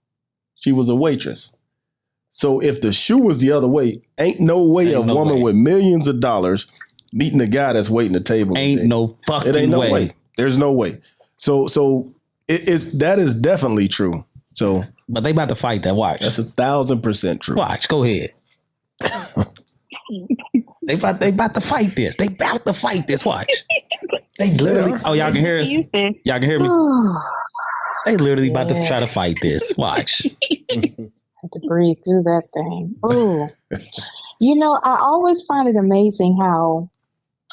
She was a waitress. So if the shoe was the other way, ain't no way a woman with millions of dollars meeting a guy that's waiting the table. Ain't no fucking way. It ain't no way. There's no way. So that is definitely true. So, but they about to fight that. Watch. That's 1,000% true. Watch. Go ahead. They about to fight this. They about to fight this. Watch. They literally. Oh, y'all can hear us. Y'all can hear me. They literally about to try to fight this. Watch. Had to breathe through that thing. Oh, I always find it amazing how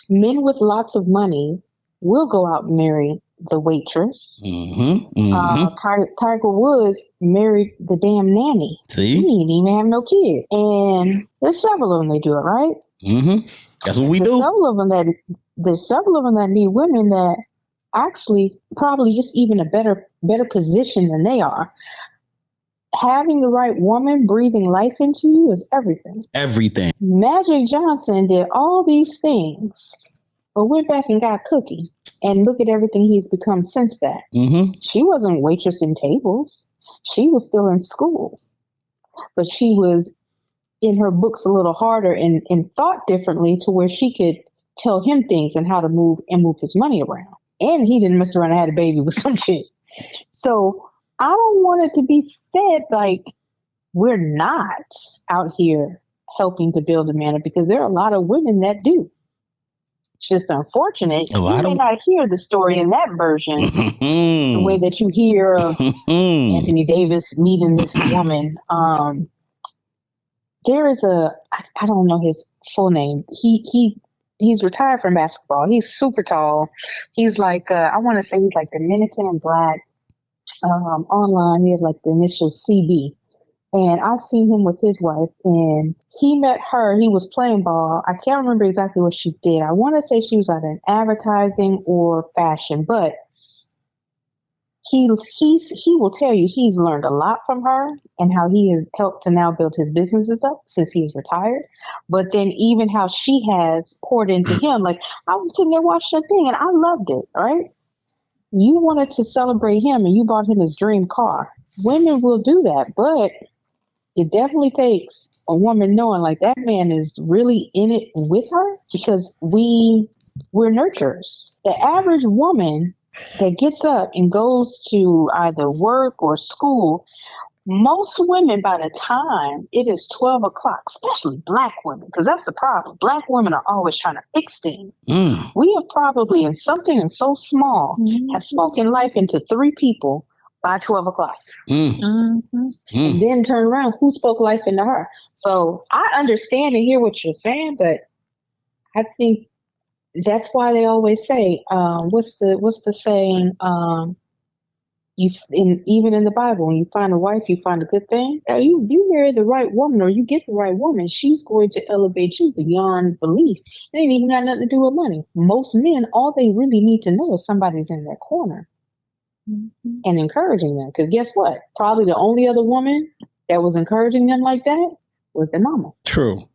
men with lots of money will go out and marry the waitress. Tiger Woods married the damn nanny. See? He didn't even have no kid. And there's several of them that do it, right? That's what we do. There's several of them that meet women that actually probably just even a better position than they are. Having the right woman breathing life into you is everything. Everything. Magic Johnson did all these things, but went back and got Cookie. And look at everything he's become since that. Mm-hmm. She wasn't waitressing tables. She was still in school. But she was in her books a little harder and thought differently to where she could tell him things and how to move his money around. And he didn't mess around and had a baby with some shit. So I don't want it to be said like we're not out here helping to build a man up, because there are a lot of women that do. It's just unfortunate. You may not hear the story in that version, the way that you hear of Anthony Davis meeting this woman. There is I don't know his full name. He's retired from basketball. He's super tall. He's like, I want to say he's like Dominican and black. Online, he has like the initial CB. And I've seen him with his wife, and he met her. He was playing ball. I can't remember exactly what she did. I want to say she was either in advertising or fashion, but he will tell you he's learned a lot from her and how he has helped to now build his businesses up since he is retired. But then even how she has poured into him. Like, I was sitting there watching the thing and I loved it, right? You wanted to celebrate him and you bought him his dream car. Women will do that, but it definitely takes a woman knowing like that man is really in it with her, because we're nurturers. The average woman that gets up and goes to either work or school, most women, by the time it is 12 o'clock, especially black women, because that's the problem. Black women are always trying to fix things. We have probably, in something so small, have spoken life into 3 people by 12 o'clock. And then turn around, who spoke life into her? So I understand and hear what you're saying, but I think that's why they always say, what's the saying? Even in the Bible, when you find a wife, you find a good thing. You marry the right woman, or you get the right woman, she's going to elevate you beyond belief. It ain't even got nothing to do with money. Most men, all they really need to know is somebody's in their corner and encouraging them. Because guess what? Probably the only other woman that was encouraging them like that was their mama. True.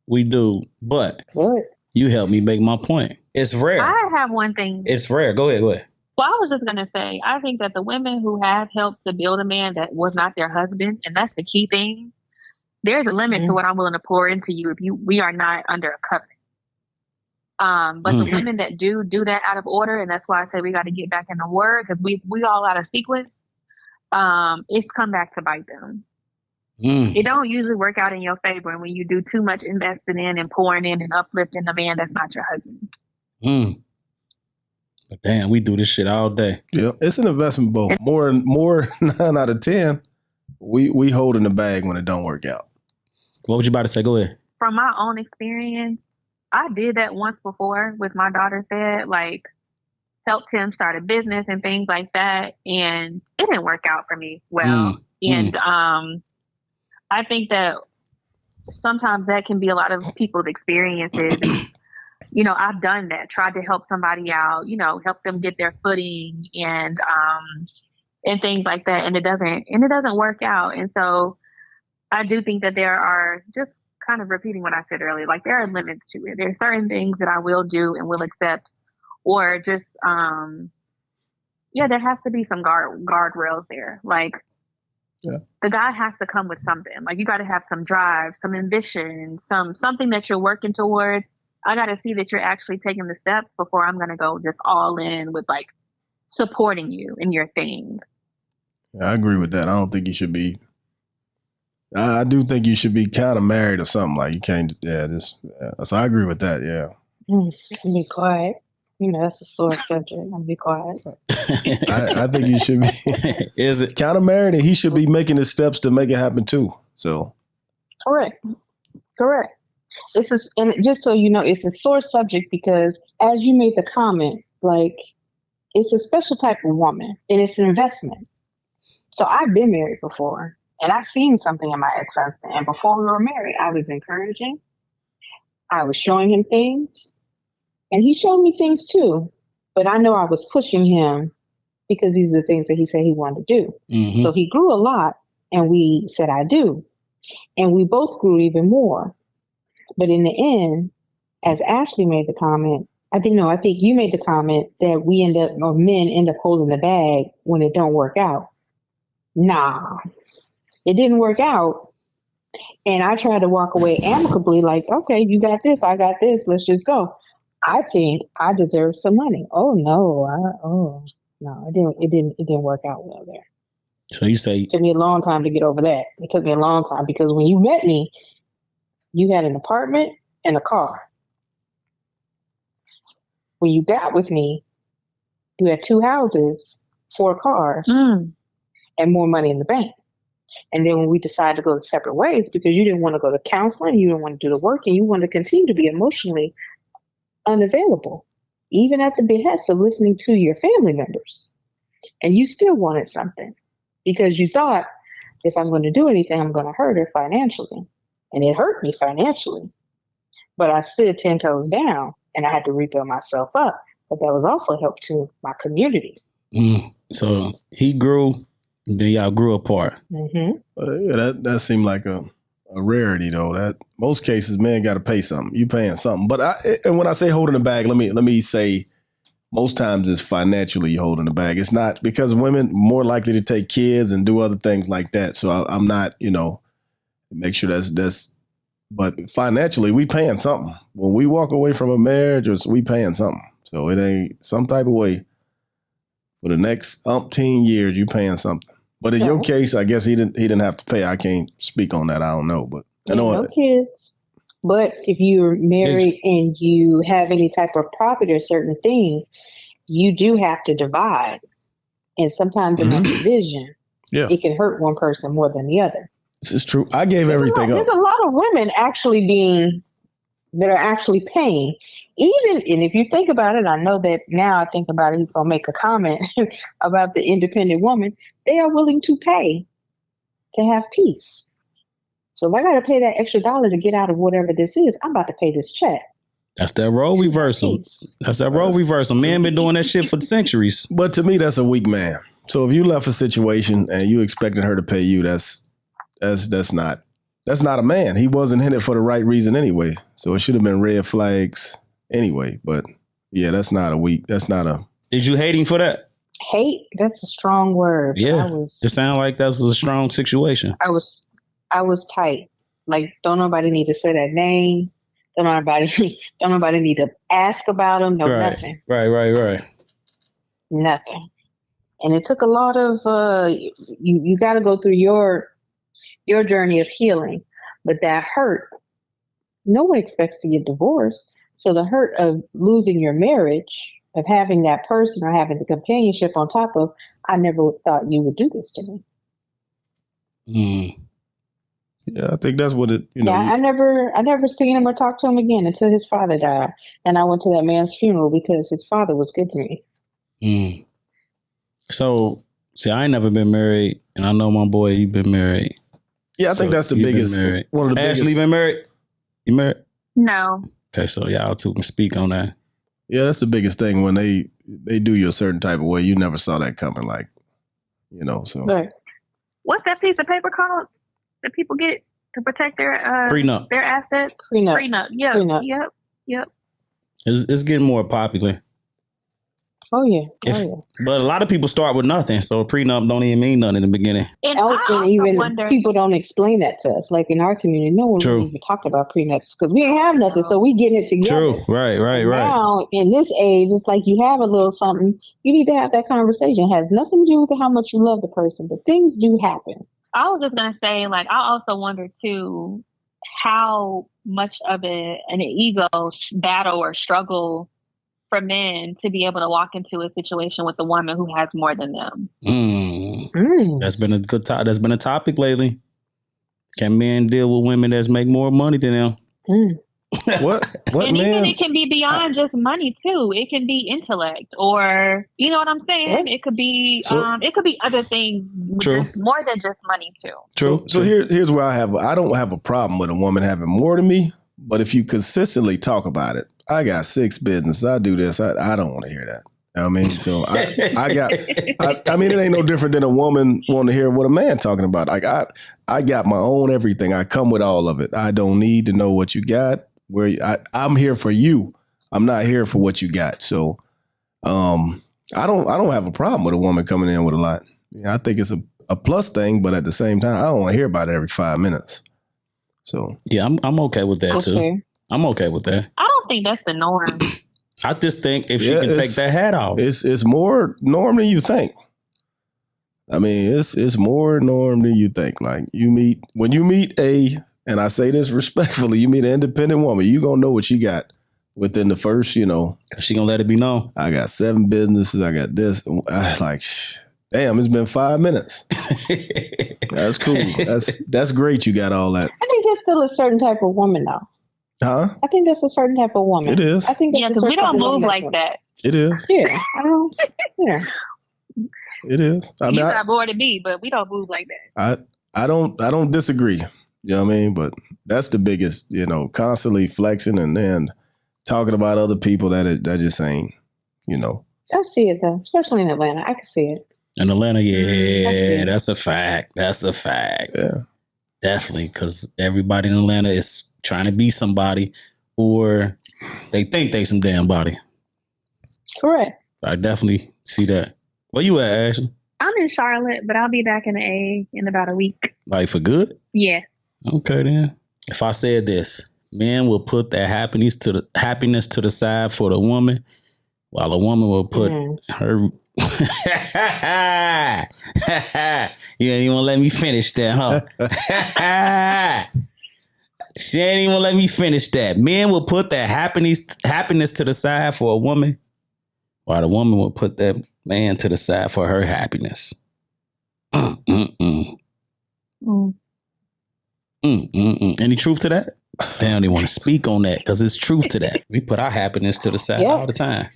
We do. But you helped me make my point. It's rare. I have one thing. It's rare. Go ahead. Well, I was just going to say, I think that the women who have helped to build a man that was not their husband, and that's the key thing, there's a limit to what I'm willing to pour into you if we are not under a covenant. But the women that do that out of order, and that's why I say we got to get back in the word, because we all out of sequence, it's come back to bite them. It don't usually work out in your favor when you do too much investing in and pouring in and uplifting the man that's not your husband. But damn, we do this shit all day. Yeah, it's an investment both. More 9 out of 10, we hold in the bag when it don't work out. What was you about to say? Go ahead. From my own experience, I did that once before with my daughter's dad, like helped him start a business and things like that. And it didn't work out for me well. And I think that sometimes that can be a lot of people's experiences. You know, I've done that, tried to help somebody out, help them get their footing and things like that. And it doesn't work out. And so I do think that there are, just kind of repeating what I said earlier, like there are limits to it. There are certain things that I will do and will accept, or just, there has to be some guardrails there. Like the guy has to come with something. Like you got to have some drive, some ambition, something that you're working toward. I got to see that you're actually taking the steps before I'm going to go just all in with like supporting you in your thing. Yeah, I agree with that. I don't think you should be. I do think you should be kind of married or something. Like you can't. So I agree with that. Yeah. Be quiet. That's a sore subject. I'm be quiet. I think you should be. Is it kind of married, and he should be making the steps to make it happen too. So. Correct. And just so you know, it's a sore subject because, as you made the comment, like it's a special type of woman and it's an investment. So I've been married before and I've seen something in my ex-husband. And before we were married, I was encouraging. I was showing him things and he showed me things too. But I know I was pushing him because these are the things that he said he wanted to do. So he grew a lot and we said, I do. And we both grew even more. But in the end, as Ashley made the comment, I think you made the comment that men end up holding the bag when it don't work out. Nah, it didn't work out. And I tried to walk away amicably, like, okay, you got this, I got this, let's just go. I think I deserve some money. Oh no, it didn't work out well there. So you say it took me a long time to get over that. It took me a long time because when you met me, you had an apartment and a car. When you got with me, you had 2 houses, 4 cars, and more money in the bank. And then when we decided to go separate ways because you didn't want to go to counseling, you didn't want to do the work, and you wanted to continue to be emotionally unavailable, even at the behest of listening to your family members. And you still wanted something because you thought, if I'm going to do anything, I'm going to hurt her financially. And it hurt me financially. But I stood 10 toes down and I had to rebuild myself up. But that was also help to my community. So he grew, then y'all grew apart. Mm-hmm. That seemed like a rarity though. That most cases, men got to pay something. You paying something. But and when I say holding the bag, let me say, most times it's financially you holding the bag. It's not because women more likely to take kids and do other things like that. So I'm not, make sure that's. But financially, we paying something. When we walk away from a marriage, we paying something. So it ain't some type of way. For the next umpteen years, you paying something. But in your case, I guess he didn't have to pay. I can't speak on that. I don't know, but I know no kids. But if you're married and you have any type of property or certain things, you do have to divide. And sometimes in that division, it can hurt one person more than the other. This is true. I gave everything up. There's a lot of women that are actually paying. And if you think about it, I know that now I think about it, he's going to make a comment about the independent woman. They are willing to pay to have peace. So if I got to pay that extra $1 to get out of whatever this is, I'm about to pay this check. That's that role reversal. That's that role reversal. Men been doing that shit for centuries. But to me, that's a weak man. So if you left a situation and you expected her to pay you, that's not a man. He wasn't in it for the right reason anyway. So it should have been red flags anyway. But yeah, that's not a. Did you hate him for that? Hate? That's a strong word. Yeah. It sounded like that was a strong situation. I was tight. Like, don't nobody need to say that name. Don't nobody need to ask about him. No, nothing. Right. Nothing. And it took a lot of, you got to go through your journey of healing. But that hurt, no one expects to get divorced. So the hurt of losing your marriage, of having that person or having the companionship on top of, I never thought you would do this to me. Yeah, I think that's what it, Yeah, I never seen him or talked to him again until his father died. And I went to that man's funeral because his father was good to me. So, see, I ain't never been married, and I know my boy, you've been married. Yeah, I think that's the biggest. One of the Ashley biggest. been married? You married? No. Okay, so y'all two can speak on that. Yeah, that's the biggest thing when they do you a certain type of way. You never saw that coming, like, so. Right. What's that piece of paper called that people get to protect their prenup. Their assets? Prenup. Yep. Prenup. Yep. It's getting more popular. Oh yeah. But a lot of people start with nothing, so a prenup don't even mean nothing in the beginning. And even people don't explain that to us. Like in our community, no one really even talked about prenups because we didn't have nothing, so we get it together. True. Right. Now, in this age, it's like you have a little something. You need to have that conversation. It has nothing to do with how much you love the person, but things do happen. I was just going to say, like, I also wonder, too, how much of an ego battle or struggle for men to be able to walk into a situation with a woman who has more than them. That's been a good topic. That's been a topic lately. Can men deal with women that make more money than them? What and man? Even it can be beyond just money too. It can be intellect, or you know what I'm saying. It could be other things, more than just money too. True. So here's where I don't have a problem with a woman having more than me, but if you consistently talk about it, I got 6 businesses, I do this, I don't want to hear that. I mean, so I mean, it ain't no different than a woman wanting to hear what a man talking about. Like I got my own everything. I come with all of it. I don't need to know what you got. I'm here for you. I'm not here for what you got. So I don't have a problem with a woman coming in with a lot. Yeah, I think it's a plus thing, but at the same time, I don't want to hear about it every 5 minutes. So yeah, I'm okay with that too. I'm okay with that. I don't think that's the norm. I just think if she can take that hat off, it's more norm than you think. I mean, it's more norm than you think. Like when you meet and I say this respectfully, you meet an independent woman, you gonna know what she got within the first, cause she gonna let it be known. I got 7 businesses. I got this. Damn, it's been 5 minutes. That's cool. That's great. You got all that. I think that's still a certain type of woman, though. Huh? I think that's a certain type of woman. It is. I think because we don't move like that. It is. Yeah. Yeah. It is. I mean, you got more than me, but we don't move like that. I don't disagree. You know what I mean? But that's the biggest, constantly flexing and then talking about other people that just ain't, I see it though, especially in Atlanta. I can see it. In Atlanta, yeah, that's a fact. That's a fact. Yeah. Definitely, because everybody in Atlanta is trying to be somebody or they think they some damn body. Correct. I definitely see that. Where you at, Ashley? I'm in Charlotte, but I'll be back in the A in about a week. Like for good? Yeah. Okay then. If I said this, men will put their happiness to the side for the woman, while a woman will put her. You ain't even want to let me finish that, huh? She ain't even want to let me finish that. Men will put their happiness to the side for a woman, while the woman will put that man to the side for her happiness. Any truth to that? They don't even want to speak on that because it's truth to that. We put our happiness to the side all the time.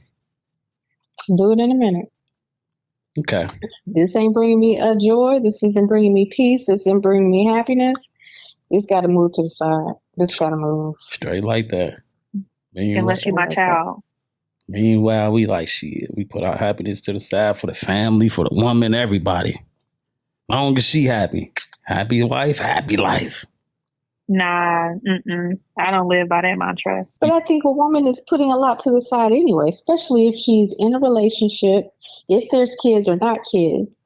Do it in a minute. Okay. This ain't bringing me a joy. This isn't bringing me peace. This isn't bringing me happiness. This got to move to the side. This got to move. Straight like that. Unless you're my child. Meanwhile, we like shit. We put our happiness to the side for the family, for the woman, everybody. Long as she happy. Happy wife, happy life. Nah, I don't live by that mantra. But I think a woman is putting a lot to the side anyway, especially if she's in a relationship, if there's kids or not kids.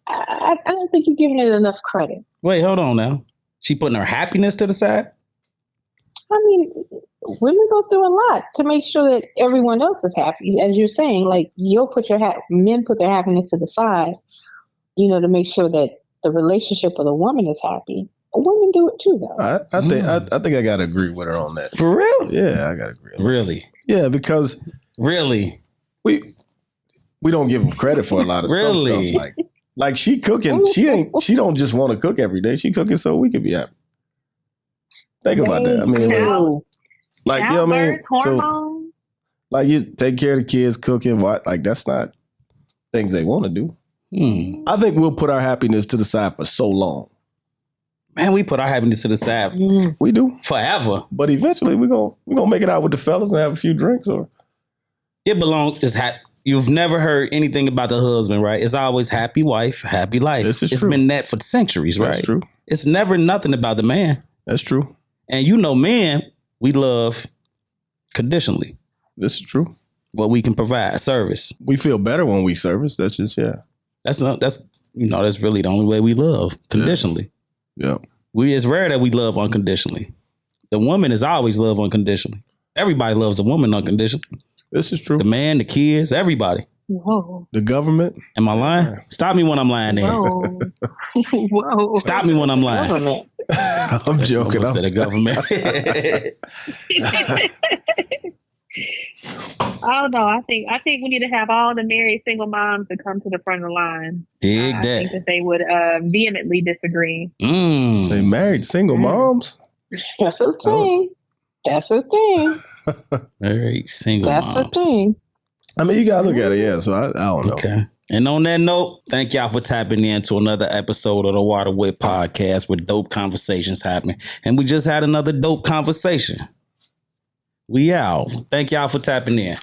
I don't think you're giving it enough credit. Wait, hold on now. She putting her happiness to the side? I mean, women go through a lot to make sure that everyone else is happy. As you're saying, like men put their happiness to the side, to make sure that the relationship of the woman is happy. Women do it too, though. I think I gotta agree with her on that. For real? Yeah, I gotta agree. Really? Yeah, because really we don't give them credit for a lot of really stuff. Like she cooking. She don't just want to cook every day. She cooking so we can be happy. Think about that. I mean, you know what I mean? Hormones. So, you take care of the kids, cooking. That's not things they want to do. I think we'll put our happiness to the side for so long. Man, we put our happiness to the side. We do. Forever. But eventually we're gonna make it out with the fellas and have a few drinks or it belongs you've never heard anything about the husband, right? It's always happy wife, happy life. It's true. Been that for centuries, right? That's true. It's never nothing about the man. That's true. And men, we love conditionally. This is true. What we can provide, service. We feel better when we service. That's just That's really the only way we love, conditionally. Yeah. It's rare that we love unconditionally. The woman is always love unconditionally. Everybody loves a woman unconditionally. This is true. The man, the kids, everybody. Whoa. The government. Am I lying? Stop me when I'm lying there. Whoa. Whoa. Stop me when I'm lying. Government. I'm joking. I said the government. I don't know. I think we need to have all the married single moms to come to the front of the line. Dig that. I think that they would vehemently disagree. They married single moms? That's a thing. That's a thing. Married single moms. That's a thing. I mean, you gotta look at it, yeah. So I don't know. Okay. And on that note, thank y'all for tapping in to another episode of the Water Wit Podcast where dope conversations happening. And we just had another dope conversation. We out. Thank y'all for tapping in.